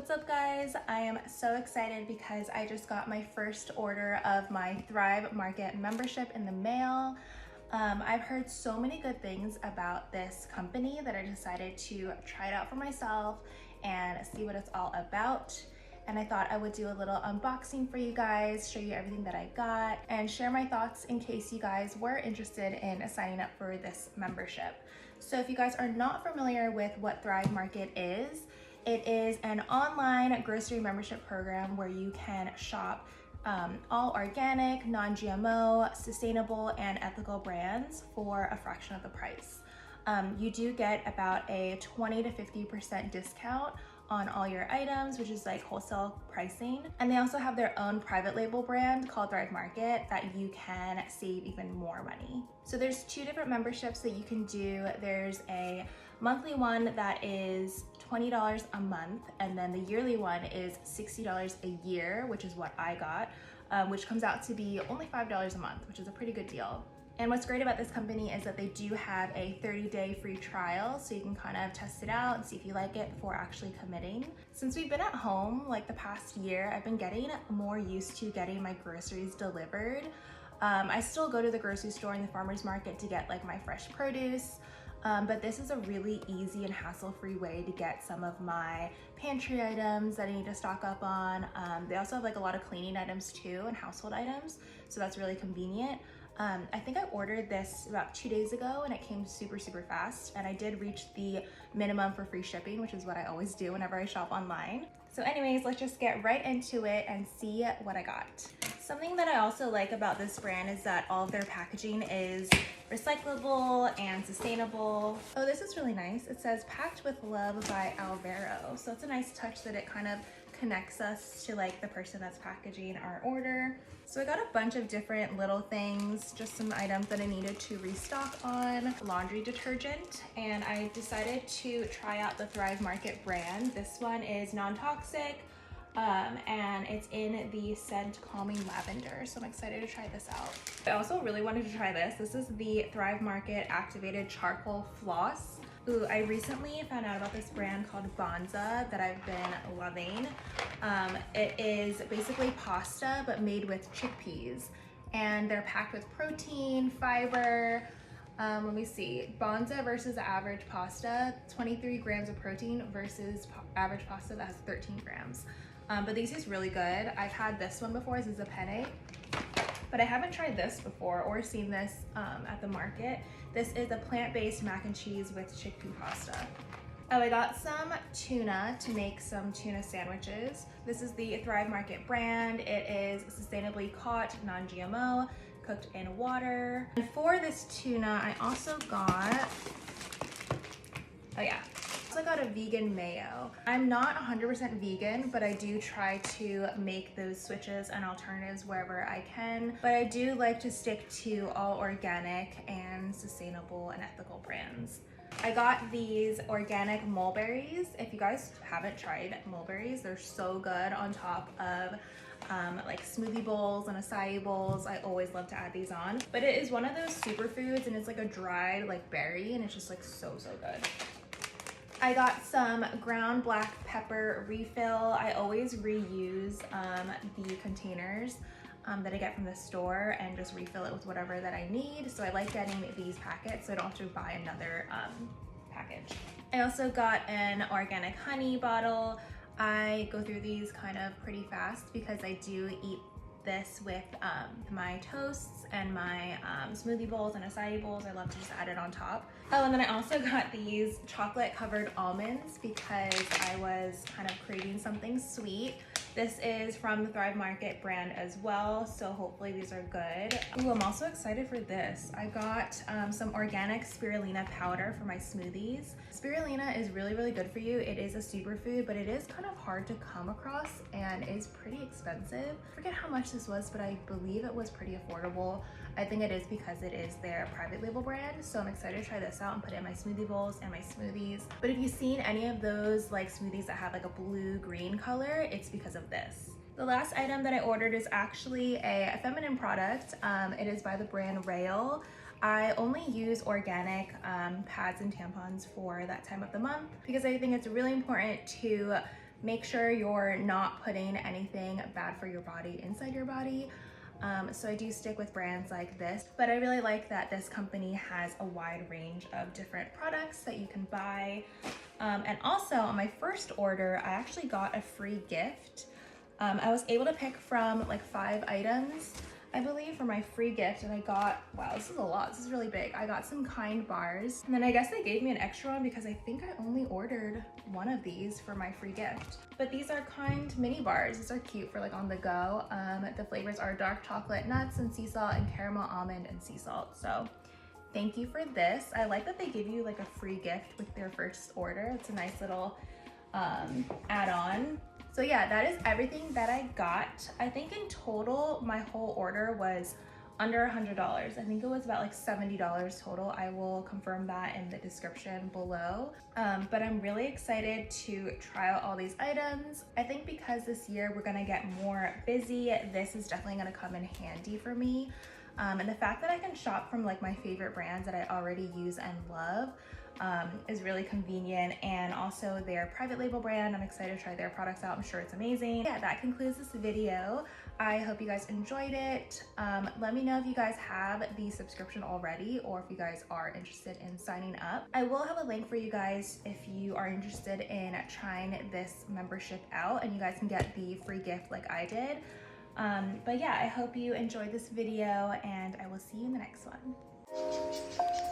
What's up guys? I am so excited because I just got my first order of my Thrive Market membership in the mail. I've heard so many good things about this company that I decided to try it out for myself and see what it's all about. And I thought I would do a little unboxing for you guys, show you everything that I got, and share my thoughts in case you guys were interested in signing up for this membership. So if you guys are not familiar with what Thrive Market is, it is an online grocery membership program where you can shop all organic, non-GMO, sustainable, and ethical brands for a fraction of the price. You do get about a 20 to 50% discount on all your items, which is like wholesale pricing. And they also have their own private label brand called Thrive Market that you can save even more money. So there's two different memberships that you can do. There's a monthly one that is $20 a month, and then the yearly one is $60 a year, which is what I got, which comes out to be only $5 a month, which is a pretty good deal. And what's great about this company is that they do have a 30-day free trial, so you can kind of test it out and see if you like it before actually committing. Since we've been at home like the past year, I've been getting more used to getting my groceries delivered. I still go to the grocery store and the farmer's market to get like my fresh produce, but this is a really easy and hassle-free way to get some of my pantry items that I need to stock up on. They also have like a lot of cleaning items too and household items, so that's really convenient. I think I ordered this about 2 days ago and it came super fast, and I did reach the minimum for free shipping, which is what I always do whenever I shop online. So anyways, let's just get right into it and see what I got. Something that I also like about this brand is that all of their packaging is recyclable and sustainable. Oh, this is really nice. It says packed with love by Alvaro. So it's a nice touch that it kind of connects us to like the person that's packaging our order. So I got a bunch of different little things, just some items that I needed to restock on. Laundry detergent, and I decided to try out the Thrive Market brand. This one is non-toxic, and it's in the scent Calming Lavender, so I'm excited to try this out. I also really wanted to try this. This is the Thrive Market Activated Charcoal Floss. Ooh, I recently found out about this brand called Bonza that I've been loving. It is basically pasta but made with chickpeas, and they're packed with protein, fiber. Let me see, Bonza versus average pasta, 23 grams of protein versus average pasta that has 13 grams. But these is really good. I've had this one before. This is a penne, but I haven't tried this before or seen this at the market. This is a plant-based mac and cheese with chickpea pasta. Oh, I got some tuna to make some tuna sandwiches. This is the Thrive Market brand. It is sustainably caught, non-GMO, cooked in water. And for this tuna, I also got, I got a vegan mayo. I'm not 100% vegan, but I do try to make those switches and alternatives wherever I can. But I do like to stick to all organic and sustainable and ethical brands. I got these organic mulberries. If you guys haven't tried mulberries, they're so good on top of like smoothie bowls and acai bowls. I always love to add these on. But it is one of those superfoods, and it's like a dried like berry, and it's just like so good. I got some ground black pepper refill. I always reuse the containers that I get from the store and just refill it with whatever that I need. So I like getting these packets so I don't have to buy another package. I also got an organic honey bottle. I go through these kind of pretty fast because I do eat this with my toasts and my smoothie bowls and acai bowls. I love to just add it on top. Oh, and then I also got these chocolate covered almonds because I was kind of craving something sweet. This is from the Thrive Market brand as well, so hopefully these are good. Ooh, I'm also excited for this. I got some organic spirulina powder for my smoothies. Spirulina is really good for you. It is a superfood, but it is kind of hard to come across and is pretty expensive. I forget how much this was, but I believe it was pretty affordable. I think it is because it is their private label brand, so I'm excited to try this out and put it in my smoothie bowls and my smoothies. But if you've seen any of those like smoothies that have like a blue-green color, it's because of this. The last item that I ordered is actually a feminine product. It is by the brand Rail. I only use organic pads and tampons for that time of the month because I think it's really important to make sure you're not putting anything bad for your body inside your body. So I do stick with brands like this, but I really like that this company has a wide range of different products that you can buy. And also on my first order, I actually got a free gift. I was able to pick from like 5 items, I believe, for my free gift, and I got, wow, this is a lot, this is really big. I got some Kind bars, and then I guess they gave me an extra one because I think I only ordered one of these for my free gift. But these are Kind mini bars. These are cute for like on the go. The flavors are dark chocolate, nuts and sea salt, and caramel almond and sea salt. So thank you for this. I like that they give you like a free gift with their first order. It's a nice little add-on. So yeah, that is everything that I got. I think in total, my whole order was under $100. I think it was about like $70 total. I will confirm that in the description below. But I'm really excited to try out all these items. I think because this year we're gonna get more busy, this is definitely gonna come in handy for me. And the fact that I can shop from like my favorite brands that I already use and love is really convenient, and also their private label brand. I'm excited to try their products out. I'm sure it's amazing. Yeah, that concludes this video. I hope you guys enjoyed it. Let me know if you guys have the subscription already or if you guys are interested in signing up. I will have a link for you guys if you are interested in trying this membership out, and you guys can get the free gift like I did. But yeah, I hope you enjoyed this video, and I will see you in the next one.